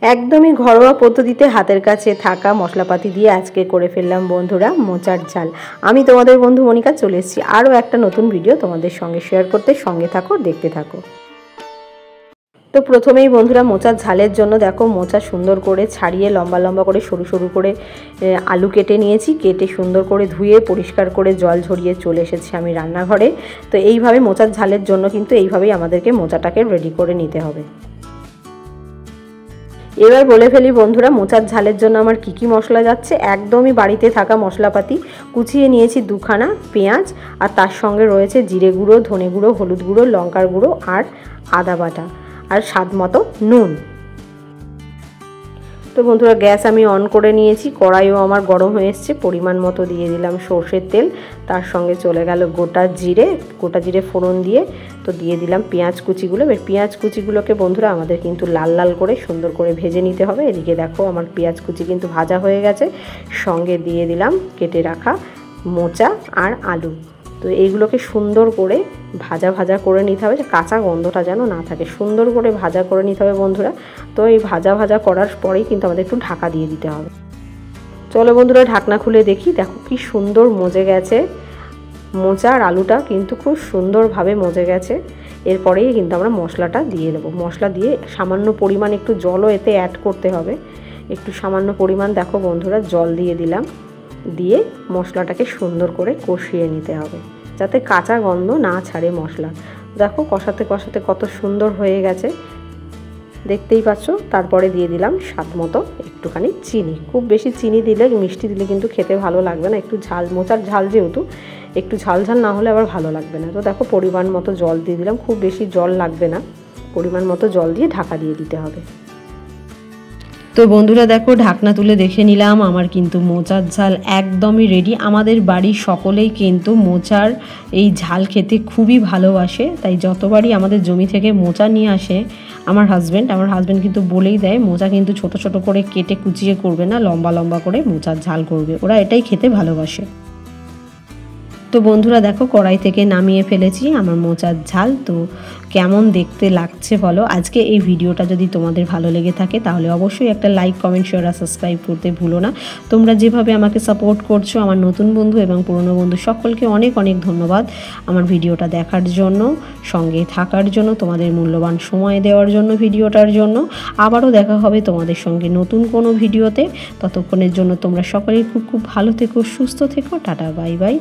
একদমই ঘরোয়া পদ্ধতিতে হাতের কাছে থাকা মশলাপাতি দিয়ে আজকে করে ফেললাম বন্ধুরা মোচার ঝাল। আমি তোমাদের বন্ধু মনিকা চলে এসেছি আরও একটা নতুন ভিডিও তোমাদের সঙ্গে শেয়ার করতে। সঙ্গে থাকো, দেখতে থাকো। তো প্রথমেই বন্ধুরা মোচার ঝালের জন্য দেখো মোচা সুন্দর করে ছাড়িয়ে লম্বা লম্বা করে সরু সরু করে আলু কেটে নিয়েছি। কেটে সুন্দর করে ধুয়ে পরিষ্কার করে জল ঝরিয়ে চলে এসেছি আমি রান্নাঘরে। তো এইভাবে মোচার ঝালের জন্য কিন্তু এইভাবেই আমাদেরকে মোচাটাকে রেডি করে নিতে হবে। এবার বলে ফেলি বন্ধুরা মোচার ঝালের জন্য আমার কি কি মশলা যাচ্ছে। একদমই বাড়িতে থাকা মশলাপাতি কুচিয়ে নিয়েছি, 2খানা পেঁয়াজ, আর তার সঙ্গে রয়েছে জিরে গুঁড়ো, ধনে গুঁড়ো, হলুদ গুঁড়ো, লঙ্কার গুঁড়ো আর আদা বাটা, আর স্বাদ মতো নুন। তো বন্ধুরা গ্যাস আমি অন করে নিয়েছি, কড়াইও আমার গরম হয়ে এসছে। পরিমাণ মতো দিয়ে দিলাম সর্ষের তেল, তার সঙ্গে চলে গেল গোটা জিরে ফোড়ন দিয়ে তো দিয়ে দিলাম পেঁয়াজ কুচিগুলো। এবার পেঁয়াজ কুচিগুলোকে বন্ধুরা আমাদের কিন্তু লাল লাল করে সুন্দর করে ভেজে নিতে হবে। এদিকে দেখো আমার পেঁয়াজ কুচি কিন্তু ভাজা হয়ে গেছে। সঙ্গে দিয়ে দিলাম কেটে রাখা মোচা আর আলু। তো এইগুলোকে সুন্দর করে ভাজা ভাজা করে নিতে হবে, কাঁচা গন্ধটা যেন না থাকে। সুন্দর করে ভাজা করে নিতে হবে বন্ধুরা। তো এই ভাজা ভাজা করার পরেই কিন্তু আমাদের একটু ঢাকা দিয়ে দিতে হবে। চলো বন্ধুরা ঢাকনা খুলে দেখি, দেখো কি সুন্দর মজে গেছে। মোচা আর আলুটা কিন্তু খুব সুন্দরভাবে মজে গেছে। এরপরেই কিন্তু আমরা মশলাটা দিয়ে দেবো। মশলা দিয়ে সামান্য পরিমাণ একটু জলও এতে অ্যাড করতে হবে। একটু সামান্য পরিমাণ দেখো বন্ধুরা জল দিয়ে দিলাম। দিয়ে মশলাটাকে সুন্দর করে কষিয়ে নিতে হবে যাতে কাঁচা গন্ধ না ছাড়ে মশলা। দেখো কষাতে কষাতে কত সুন্দর হয়ে গেছে, দেখতেই পাচ্ছ। তারপরে দিয়ে দিলাম স্বাদ মতো একটুখানি চিনি। খুব বেশি চিনি দিলে, মিষ্টি দিলে কিন্তু খেতে ভালো লাগবে না। একটু ঝাল, মোচার ঝাল যেহেতু একটু ঝাল ঝাল না হলে আবার ভালো লাগবে না। তো দেখো পরিমাণ মতো জল দিয়ে দিলাম, খুব বেশি জল লাগবে না। পরিমাণ মতো জল দিয়ে ঢাকা দিয়ে দিতে হবে। তো বন্ধুরা দেখো ঢাকনা তুলে দেখে নিলাম, আমার কিন্তু মোচার ঝাল একদমই রেডি। আমাদের বাড়ির সকলেই কিন্তু মোচার এই ঝাল খেতে খুবই ভালোবাসে, তাই যতবারই আমাদের জমি থেকে মোচা নিয়ে আসে আমার হাজব্যান্ড কিন্তু বলেই দেয় মোচা কিন্তু ছোট ছোট করে কেটে কুচিয়ে করবে না, লম্বা লম্বা করে মোচার ঝাল করবে। ওরা এটাই খেতে ভালোবাসে। তো বন্ধুরা দেখো কড়াই থেকে নামিয়ে ফেলেছি আমার মোচার ঝাল। তো কেমন দেখতে লাগছে বলো। আজকে এই ভিডিওটা যদি তোমাদের ভালো লেগে থাকে তাহলে অবশ্যই একটা লাইক, কমেন্ট, শেয়ার আর সাবস্ক্রাইব করতে ভুলো না। তোমরা যেভাবে আমাকে সাপোর্ট করছো, আমার নতুন বন্ধু এবং পুরনো বন্ধু সকলকে অনেক অনেক ধন্যবাদ আমার ভিডিওটা দেখার জন্য, সঙ্গে থাকার জন্য, তোমাদের মূল্যবান সময় দেওয়ার জন্য, ভিডিওটার জন্য। আবারও দেখা হবে তোমাদের সঙ্গে নতুন কোনো ভিডিওতে। ততক্ষণের জন্য তোমরা সকলেই খুব খুব ভালো থেকো, সুস্থ থেকো। Tata, bye bye.